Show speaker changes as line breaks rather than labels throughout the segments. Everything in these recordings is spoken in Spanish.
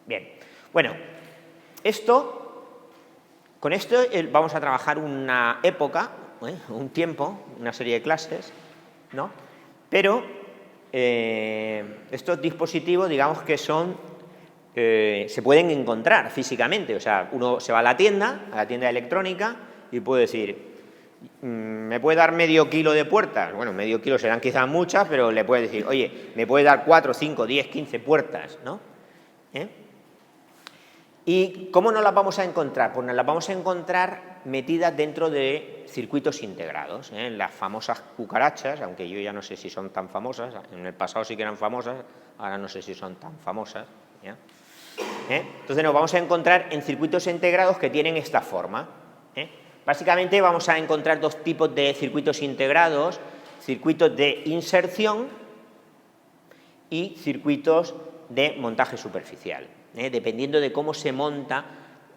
Bien, bueno, con esto vamos a trabajar una época, un tiempo, una serie de clases, ¿no? Pero estos dispositivos, digamos que se pueden encontrar físicamente, o sea, uno se va a la tienda electrónica y puede decir, ¿me puede dar medio kilo de puertas? Bueno, medio kilo serán quizás muchas, pero le puede decir, oye, ¿me puede dar 4, 5, 10, 15 puertas? ¿No? ¿Y cómo nos las vamos a encontrar? Pues nos las vamos a encontrar metidas dentro de circuitos integrados, las famosas cucarachas, aunque yo ya no sé si son tan famosas, en el pasado sí que eran famosas, ahora no sé si son tan famosas, ¿ya? Entonces nos vamos a encontrar en circuitos integrados que tienen esta forma. Básicamente vamos a encontrar dos tipos de circuitos integrados, circuitos de inserción y circuitos de montaje superficial, dependiendo de cómo se monta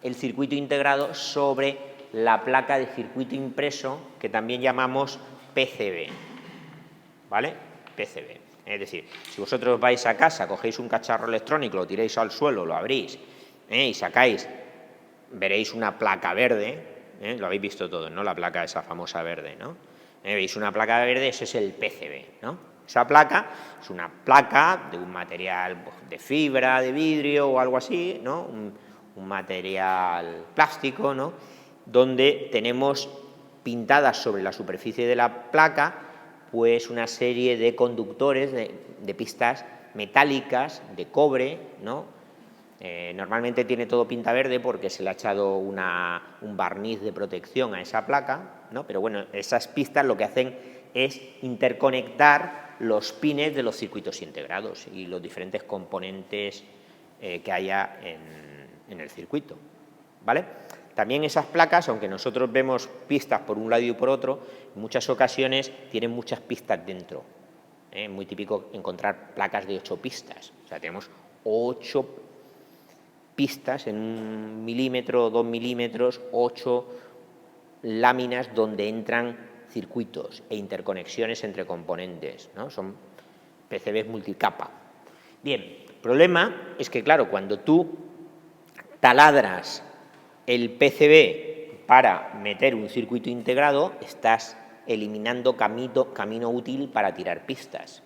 el circuito integrado sobre la placa de circuito impreso, que también llamamos PCB, ¿vale? PCB. Es decir, si vosotros vais a casa, cogéis un cacharro electrónico, lo tiráis al suelo, lo abrís y sacáis, veréis una placa verde, lo habéis visto todos, ¿no? La placa esa famosa verde, ¿no? Veis una placa verde, eso es el PCB, ¿no? Esa placa es una placa de un material de fibra, de vidrio o algo así, ¿no? Un material plástico, ¿no? Donde tenemos pintadas sobre la superficie de la placa pues una serie de conductores, de pistas metálicas, de cobre, ¿no? Normalmente tiene todo pinta verde porque se le ha echado un barniz de protección a esa placa, ¿no? Pero bueno, esas pistas lo que hacen es interconectar los pines de los circuitos integrados y los diferentes componentes que haya en el circuito, ¿vale? También esas placas, aunque nosotros vemos pistas por un lado y por otro, en muchas ocasiones tienen muchas pistas dentro. Es muy típico encontrar placas de 8 pistas. O sea, tenemos 8 pistas en 1 milímetro, 2 milímetros, 8 láminas donde entran circuitos e interconexiones entre componentes, ¿no? Son PCBs multicapa. Bien, el problema es que, claro, cuando tú taladras el PCB para meter un circuito integrado, estás eliminando camino útil para tirar pistas.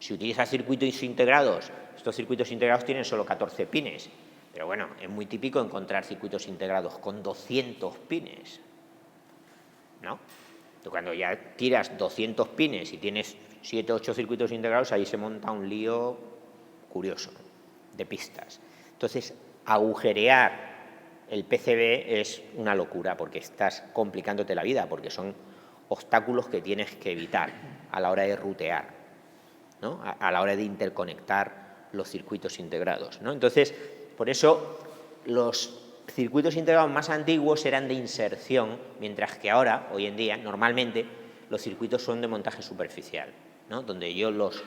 Si utilizas circuitos integrados, estos circuitos integrados tienen solo 14 pines, pero bueno, es muy típico encontrar circuitos integrados con 200 pines, ¿no? Tú cuando ya tiras 200 pines y tienes 7 o 8 circuitos integrados, ahí se monta un lío curioso de pistas. Entonces, agujerear el PCB es una locura porque estás complicándote la vida, porque son obstáculos que tienes que evitar a la hora de rutear, ¿no? A la hora de interconectar los circuitos integrados, ¿no? Entonces, por eso los circuitos integrados más antiguos eran de inserción, mientras que ahora, hoy en día, normalmente, los circuitos son de montaje superficial, ¿no? Donde yo los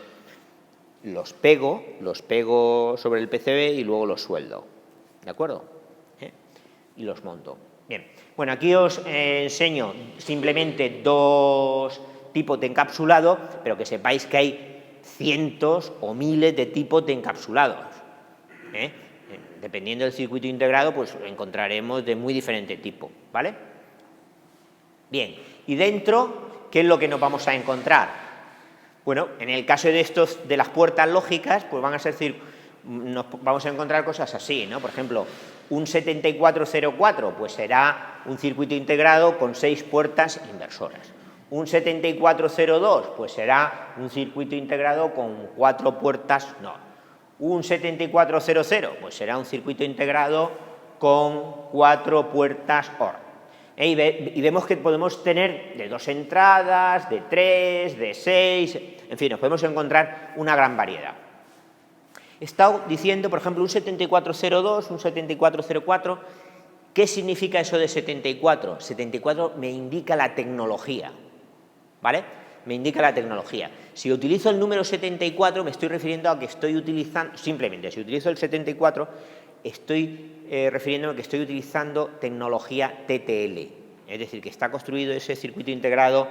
pego sobre el PCB y luego los sueldo, ¿de acuerdo? Y los monto. Bien, bueno, aquí os enseño simplemente dos tipos de encapsulado, pero que sepáis que hay cientos o miles de tipos de encapsulados. Dependiendo del circuito integrado, pues encontraremos de muy diferente tipo, ¿vale? Bien, y dentro, ¿qué es lo que nos vamos a encontrar? Bueno, en el caso de las puertas lógicas, pues vamos a encontrar cosas así, ¿no? Por ejemplo, un 7404 pues será un circuito integrado con 6 puertas inversoras. Un 7402 pues será un circuito integrado con 4 puertas NOR. Un 7400 pues será un circuito integrado con 4 puertas OR. Y vemos que podemos tener de 2 entradas, de 3, de 6, en fin, nos podemos encontrar una gran variedad. He estado diciendo, por ejemplo, un 7402, un 7404, ¿qué significa eso de 74? 74 me indica la tecnología, ¿vale? Me indica la tecnología. Si utilizo el número 74, me estoy refiriendo a que estoy utilizando, simplemente, si utilizo el 74, estoy refiriéndome a que estoy utilizando tecnología TTL, es decir, que está construido ese circuito integrado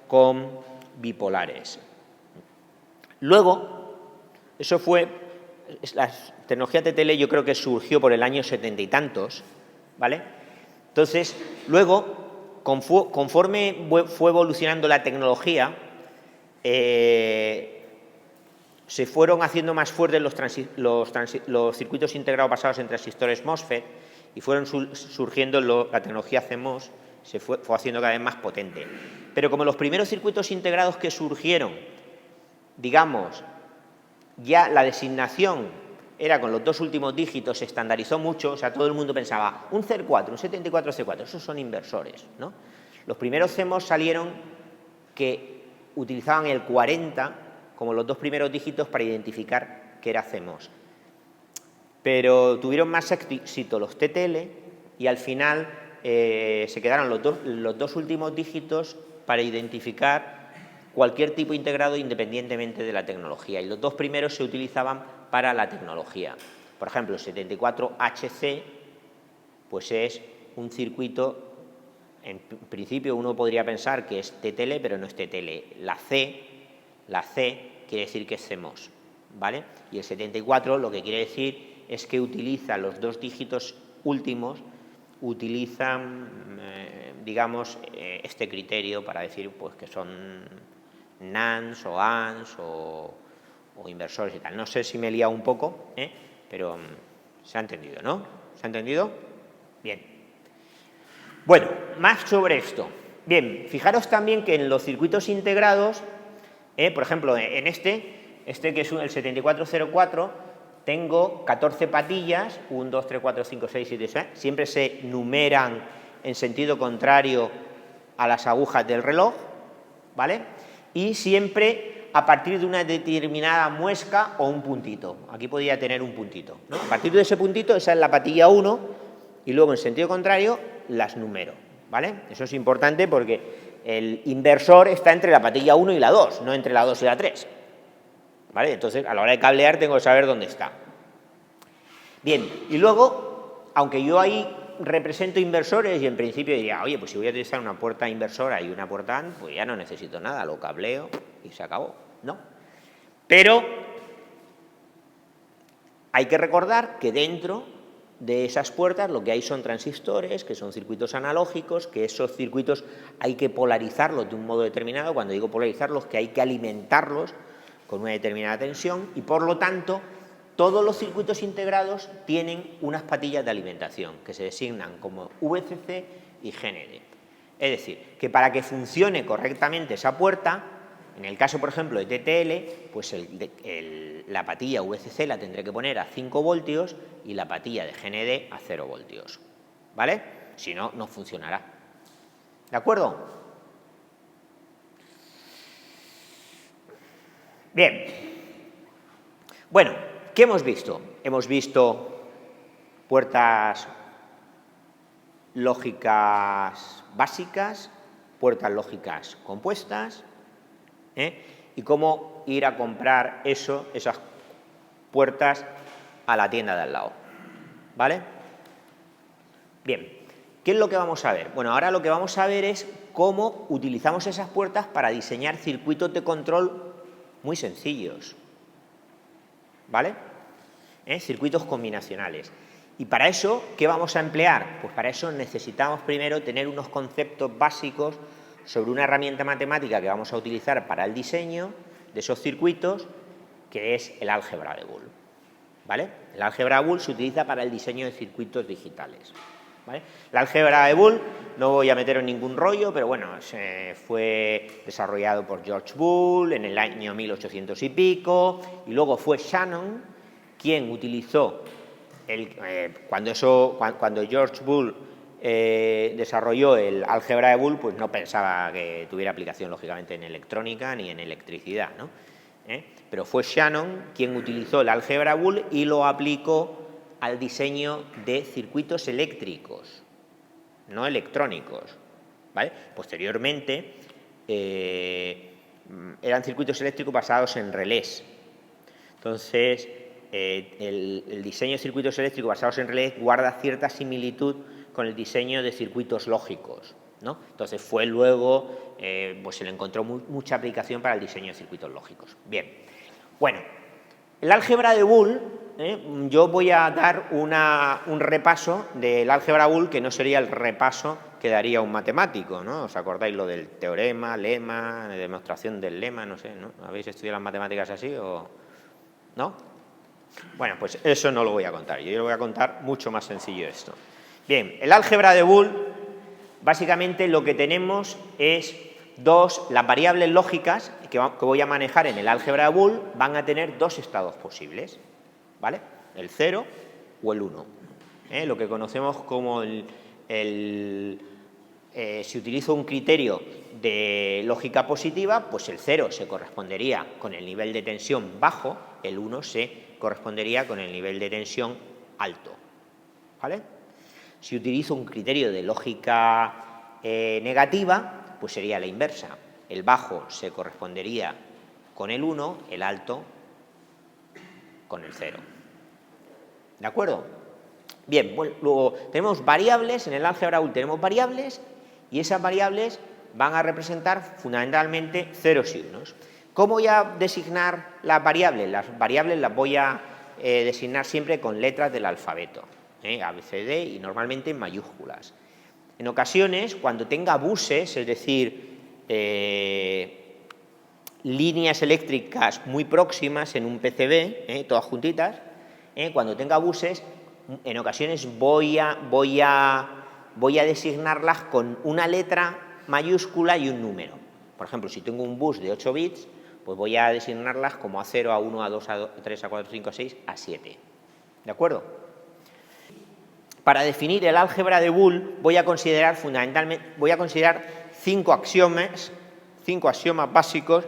con bipolares. Luego, eso fue la tecnología TTL yo creo que surgió por el año 70 y tantos, ¿vale? Entonces, luego, conforme fue evolucionando la tecnología, se fueron haciendo más fuertes los circuitos integrados basados en transistores MOSFET y fueron surgiendo la tecnología CMOS, se fue haciendo cada vez más potente. Pero como los primeros circuitos integrados que surgieron, digamos, ya la designación era con los dos últimos dígitos, se estandarizó mucho, o sea, todo el mundo pensaba, un CER4, un 74C4, esos son inversores, ¿no? Los primeros CMOS salieron que utilizaban el 40 como los dos primeros dígitos para identificar que era CMOS. Pero tuvieron más éxito los TTL y al final se quedaron los dos últimos dígitos para identificar cualquier tipo integrado independientemente de la tecnología. Y los dos primeros se utilizaban para la tecnología. Por ejemplo, el 74HC pues es un circuito, en principio uno podría pensar que es TTL, pero no es TTL. La C quiere decir que es CMOS, ¿vale? Y el 74 lo que quiere decir es que utiliza los dos dígitos últimos, utilizan, digamos, este criterio para decir pues, que son NANDs o ANDs o inversores y tal. No sé si me he liado un poco, pero se ha entendido, ¿no? ¿Se ha entendido? Bien. Bueno, más sobre esto. Bien, fijaros también que en los circuitos integrados, por ejemplo, en este que es el 7404, tengo 14 patillas, 1, 2, 3, 4, 5, 6, 7, 8, siempre se numeran en sentido contrario a las agujas del reloj, ¿vale? Y siempre a partir de una determinada muesca o un puntito. Aquí podría tener un puntito, ¿no? A partir de ese puntito, esa es la patilla 1, y luego en sentido contrario las numero, ¿vale? Eso es importante porque el inversor está entre la patilla 1 y la 2, no entre la 2 y la 3. ¿Vale? Entonces, a la hora de cablear tengo que saber dónde está. Bien, y luego, aunque yo ahí represento inversores y en principio diría, oye, pues si voy a utilizar una puerta inversora y una puerta AND, pues ya no necesito nada, lo cableo y se acabó. No. Pero hay que recordar que dentro de esas puertas lo que hay son transistores, que son circuitos analógicos, que esos circuitos hay que polarizarlos de un modo determinado. Cuando digo polarizarlos, que hay que alimentarlos con una determinada tensión y, por lo tanto, todos los circuitos integrados tienen unas patillas de alimentación que se designan como VCC y GND. Es decir, que para que funcione correctamente esa puerta, en el caso, por ejemplo, de TTL, pues la patilla VCC la tendré que poner a 5 voltios y la patilla de GND a 0 voltios. ¿Vale? Si no, no funcionará. ¿De acuerdo? Bien. Bueno, ¿qué hemos visto? Hemos visto puertas lógicas básicas, puertas lógicas compuestas, y cómo ir a comprar esas puertas a la tienda de al lado. ¿Vale? Bien, ¿qué es lo que vamos a ver? Bueno, ahora lo que vamos a ver es cómo utilizamos esas puertas para diseñar circuitos de control muy sencillos, ¿vale? Circuitos combinacionales. Y para eso, ¿qué vamos a emplear? Pues para eso necesitamos primero tener unos conceptos básicos sobre una herramienta matemática que vamos a utilizar para el diseño de esos circuitos, que es el álgebra de Boole, ¿vale? El álgebra de Boole se utiliza para el diseño de circuitos digitales, ¿vale? El álgebra de Boole, no voy a meter en ningún rollo, pero bueno, fue desarrollado por George Boole en el año 1800 y pico, y luego fue Shannon quien utilizó, cuando George Boole desarrolló el álgebra de Boole, pues no pensaba que tuviera aplicación, lógicamente, en electrónica ni en electricidad, ¿no? Pero fue Shannon quien utilizó el álgebra de Boole y lo aplicó al diseño de circuitos eléctricos, no electrónicos, ¿vale? Posteriormente eran circuitos eléctricos basados en relés. Entonces, el diseño de circuitos eléctricos basados en relés guarda cierta similitud con el diseño de circuitos lógicos, ¿no? Entonces fue luego, pues se le encontró mucha aplicación para el diseño de circuitos lógicos. Bien, bueno, El álgebra de Boole, yo voy a dar un repaso del álgebra Boole que no sería el repaso que daría un matemático, ¿no? ¿Os acordáis lo del teorema, lema, demostración del lema? No sé, ¿no? ¿Habéis estudiado las matemáticas así o no? Bueno, pues eso no lo voy a contar. Yo lo voy a contar mucho más sencillo esto. Bien, el álgebra de Boole, básicamente lo que tenemos es las variables lógicas que voy a manejar en el álgebra de Boole van a tener dos estados posibles, ¿vale? El 0 o el 1. Lo que conocemos como si utilizo un criterio de lógica positiva, pues el 0 se correspondería con el nivel de tensión bajo, el 1 se correspondería con el nivel de tensión alto, ¿vale? Si utilizo un criterio de lógica negativa, pues sería la inversa. El bajo se correspondería con el 1, el alto con el 0. ¿De acuerdo? Bien, bueno, luego tenemos variables, en el álgebra Boole tenemos variables y esas variables van a representar fundamentalmente ceros y unos. ¿Cómo voy a designar las variables? Las variables las voy a designar siempre con letras del alfabeto, A, B, C, D y normalmente en mayúsculas. En ocasiones, cuando tenga buses, es decir, líneas eléctricas muy próximas en un PCB, todas juntitas, cuando tenga buses, en ocasiones voy a designarlas con una letra mayúscula y un número. Por ejemplo, si tengo un bus de 8 bits, pues voy a designarlas como A0, A1, A2, A3, A4, A5, A6, A7. ¿De acuerdo? Para definir el álgebra de Boole voy a considerar cinco axiomas básicos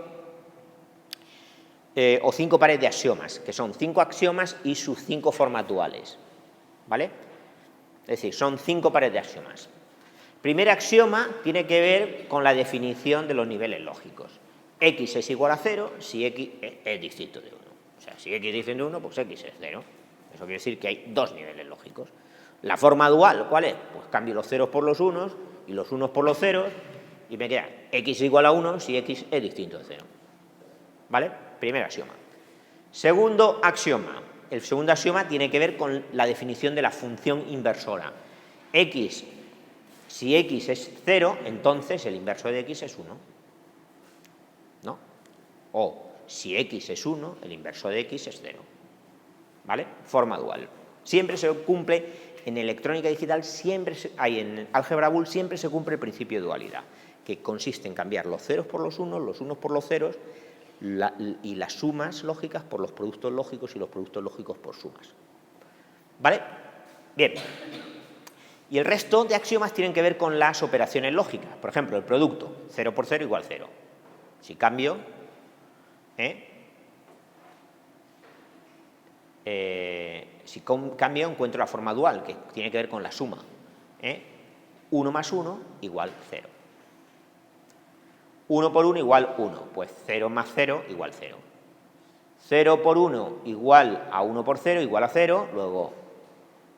o 5 pares de axiomas, que son 5 axiomas y sus 5 formas duales, ¿vale? Es decir, son 5 pares de axiomas. Primer axioma tiene que ver con la definición de los niveles lógicos. X es igual a 0 si X es distinto de 1. O sea, si X es distinto de 1, pues X es 0. Eso quiere decir que hay dos niveles lógicos. La forma dual, ¿cuál es? Pues cambio los ceros por los unos y los unos por los ceros y me queda X igual a 1 si X es distinto de 0. ¿Vale? Primer axioma. Segundo axioma. El segundo axioma tiene que ver con la definición de la función inversora. Si X es 0, entonces el inverso de X es 1. ¿No? O si X es 1, el inverso de X es 0. ¿Vale? Forma dual. Siempre se cumple, en electrónica digital, en álgebra Boole siempre se cumple el principio de dualidad, que consiste en cambiar los ceros por los unos por los ceros, y las sumas lógicas por los productos lógicos y los productos lógicos por sumas. ¿Vale? Bien. Y el resto de axiomas tienen que ver con las operaciones lógicas. Por ejemplo, el producto, 0 por 0 igual 0. Si cambio, encuentro la forma dual, que tiene que ver con la suma. 1 más 1 igual 0. 1 por 1 igual 1, pues 0 más 0 igual 0. 0 por 1 igual a 1 por 0 igual a 0, luego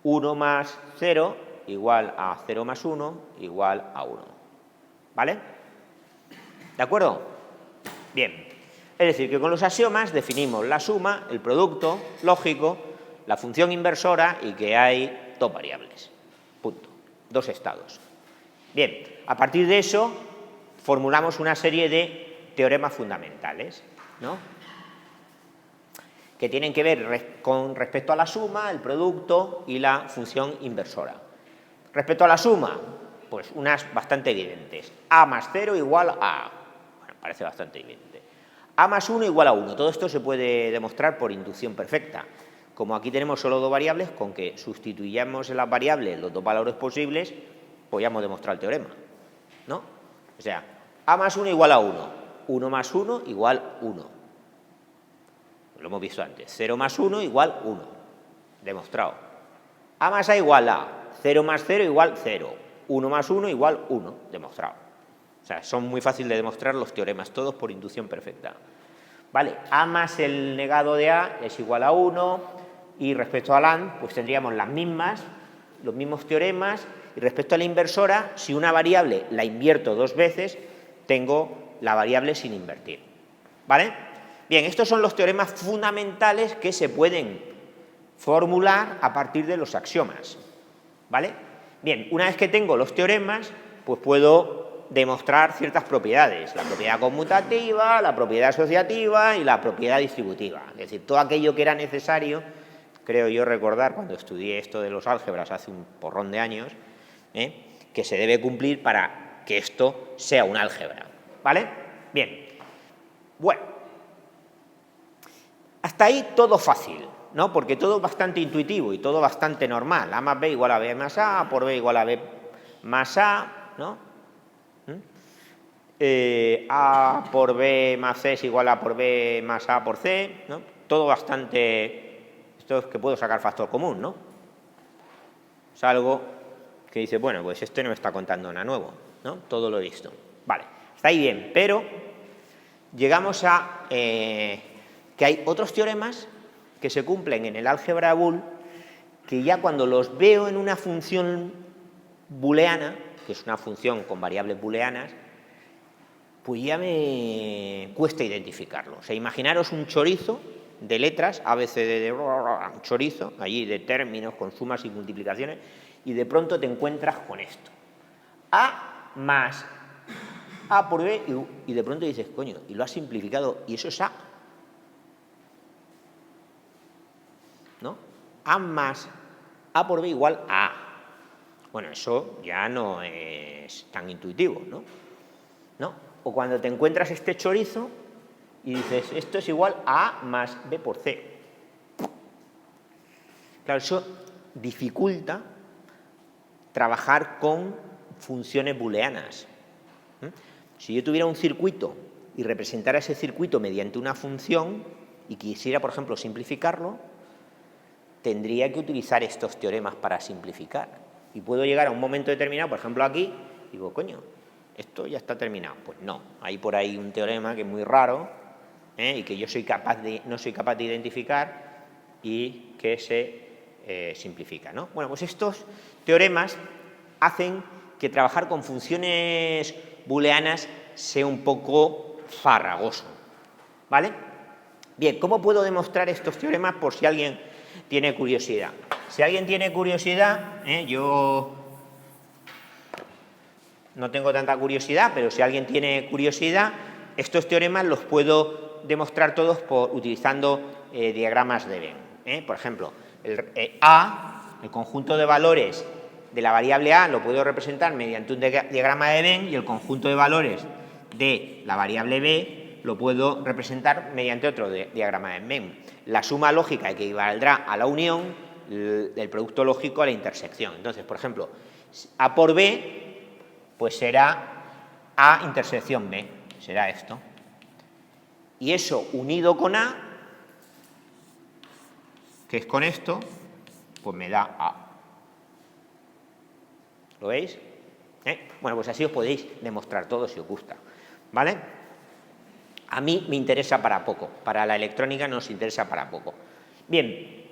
1 más 0 igual a 0 más 1 igual a 1. ¿Vale? ¿De acuerdo? Bien. Es decir, que con los axiomas definimos la suma, el producto lógico, la función inversora y que hay dos variables. Punto. Dos estados. Bien. A partir de eso formulamos una serie de teoremas fundamentales, ¿no? Que tienen que ver con respecto a la suma, el producto y la función inversora. Respecto a la suma, pues unas bastante evidentes. A más 0 igual a... Bueno, parece bastante evidente. A más 1 igual a 1. Todo esto se puede demostrar por inducción perfecta. Como aquí tenemos solo dos variables, con que sustituyamos en las variables los dos valores posibles, podríamos demostrar el teorema, ¿no? O sea, A más 1 igual a 1. 1 más 1 igual 1. Lo hemos visto antes. 0 más 1 igual 1. Demostrado. A más A igual A. 0 más 0 igual 0. 1 más 1 igual 1. Demostrado. O sea, son muy fáciles de demostrar los teoremas, todos por inducción perfecta. Vale, A más el negado de A es igual a 1. Y respecto a LAN, pues tendríamos los mismos teoremas. Y respecto a la inversora, si una variable la invierto dos veces, tengo la variable sin invertir. ¿Vale? Bien, estos son los teoremas fundamentales que se pueden formular a partir de los axiomas, ¿vale? Bien, una vez que tengo los teoremas, pues puedo demostrar ciertas propiedades, la propiedad conmutativa, la propiedad asociativa y la propiedad distributiva, es decir, todo aquello que era necesario, creo yo recordar cuando estudié esto de los álgebras hace un porrón de años, que se debe cumplir para que esto sea un álgebra, ¿vale? Bien, bueno, hasta ahí todo fácil, ¿no? Porque todo es bastante intuitivo y todo bastante normal. A más B igual a B más A por B igual a B más A, ¿no? A por B más C es igual a por B más A por C, ¿no? Todo bastante... Esto es que puedo sacar factor común, ¿no? Es algo que dice, bueno, pues este no me está contando nada nuevo, ¿no? Todo lo he visto. Vale, está ahí bien, pero llegamos a que hay otros teoremas que se cumplen en el álgebra bool que ya cuando los veo en una función booleana, que es una función con variables booleanas, pues ya me cuesta identificarlo. O sea, imaginaros un chorizo de letras, A, B, C, D, D, un chorizo, allí de términos con sumas y multiplicaciones, y de pronto te encuentras con esto. A más A por B, y de pronto dices, coño, y lo has simplificado, y eso es A. ¿No? A más A por B igual a A. Bueno, eso ya no es tan intuitivo, ¿no? ¿No? O cuando te encuentras este chorizo y dices, esto es igual a A más B por C. Claro, eso dificulta trabajar con funciones booleanas. Si yo tuviera un circuito y representara ese circuito mediante una función y quisiera, por ejemplo, simplificarlo, tendría que utilizar estos teoremas para simplificar. Y puedo llegar a un momento determinado, por ejemplo aquí, y digo, coño, esto ya está terminado. Pues no, hay por ahí un teorema que es muy raro y que yo no soy capaz de identificar y que se simplifica, ¿no? Bueno, pues estos teoremas hacen que trabajar con funciones booleanas sea un poco farragoso, ¿vale? Bien, ¿cómo puedo demostrar estos teoremas por si alguien tiene curiosidad? Si alguien tiene curiosidad, yo no tengo tanta curiosidad, pero si alguien tiene curiosidad, estos teoremas los puedo demostrar todos utilizando diagramas de Venn. Por ejemplo, A, el conjunto de valores de la variable A, lo puedo representar mediante un diagrama de Venn, y el conjunto de valores de la variable B lo puedo representar mediante otro diagrama de Venn. La suma lógica equivaldrá a la unión, el producto lógico a la intersección. Entonces, por ejemplo, A por B pues será A intersección B, será esto. Y eso unido con A, que es con esto, pues me da A. ¿Lo veis? Bueno, pues así os podéis demostrar todo si os gusta, ¿vale? A mí me interesa para poco, para la electrónica nos interesa para poco. Bien,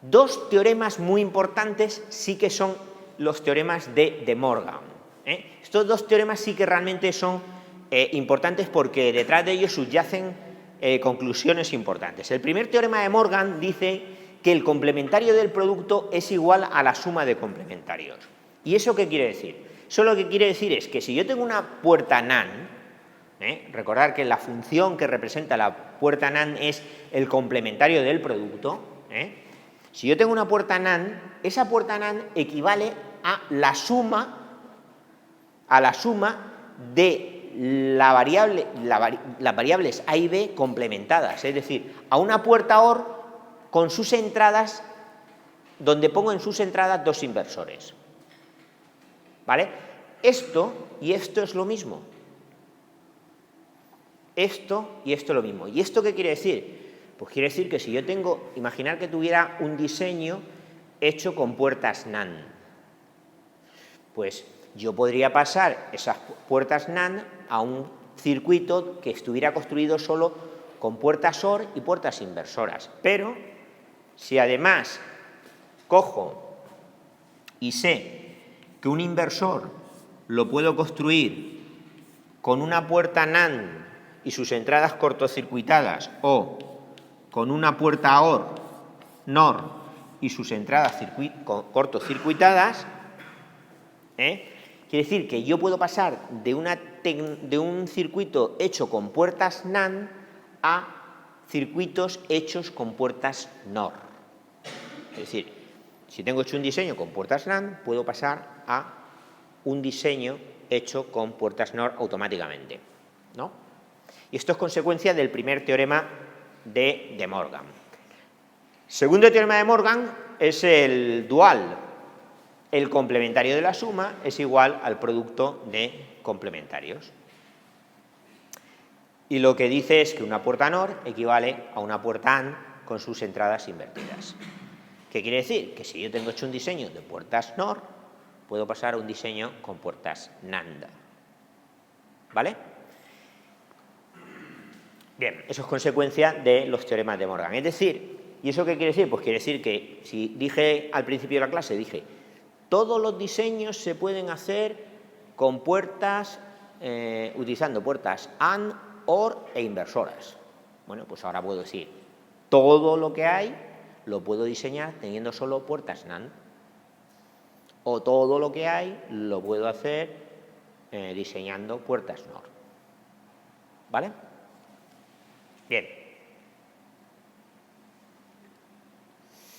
dos teoremas muy importantes sí que son los teoremas de De Morgan. Estos dos teoremas sí que realmente son importantes porque detrás de ellos subyacen conclusiones importantes. El primer teorema de Morgan dice que el complementario del producto es igual a la suma de complementarios. ¿Y eso qué quiere decir? Eso lo que quiere decir es que si yo tengo una puerta NAND, recordar que la función que representa la puerta NAND es el complementario del producto, si yo tengo una puerta NAND, esa puerta NAND equivale a la suma de las variables A y B complementadas, es decir, a una puerta OR con sus entradas, donde pongo en sus entradas dos inversores. ¿Vale? Esto y esto es lo mismo. Esto y esto es lo mismo. ¿Y esto qué quiere decir? Pues quiere decir que si yo tengo, imaginar que tuviera un diseño hecho con puertas NAND, pues yo podría pasar esas puertas NAND a un circuito que estuviera construido solo con puertas OR y puertas inversoras. Pero si además cojo y sé que un inversor lo puedo construir con una puerta NAND y sus entradas cortocircuitadas o con una puerta OR, NOR y sus entradas cortocircuitadas, quiere decir que yo puedo pasar de un circuito hecho con puertas NAND a circuitos hechos con puertas NOR. Es decir, si tengo hecho un diseño con puertas NAND, puedo pasar a un diseño hecho con puertas NOR automáticamente, ¿no? Y esto es consecuencia del primer teorema de De Morgan. Segundo teorema de Morgan es el dual. El complementario de la suma es igual al producto de complementarios. Y lo que dice es que una puerta NOR equivale a una puerta AND con sus entradas invertidas. ¿Qué quiere decir? Que si yo tengo hecho un diseño de puertas NOR, puedo pasar a un diseño con puertas NAND. ¿Vale? Bien, eso es consecuencia de los teoremas de Morgan. Es decir, ¿y eso qué quiere decir? Pues quiere decir que, si dije al principio de la clase, dije, todos los diseños se pueden hacer con puertas, utilizando puertas AND, OR e inversoras. Bueno, pues ahora puedo decir, todo lo que hay lo puedo diseñar teniendo solo puertas NAND. O todo lo que hay lo puedo hacer diseñando puertas NOR. ¿Vale? Bien.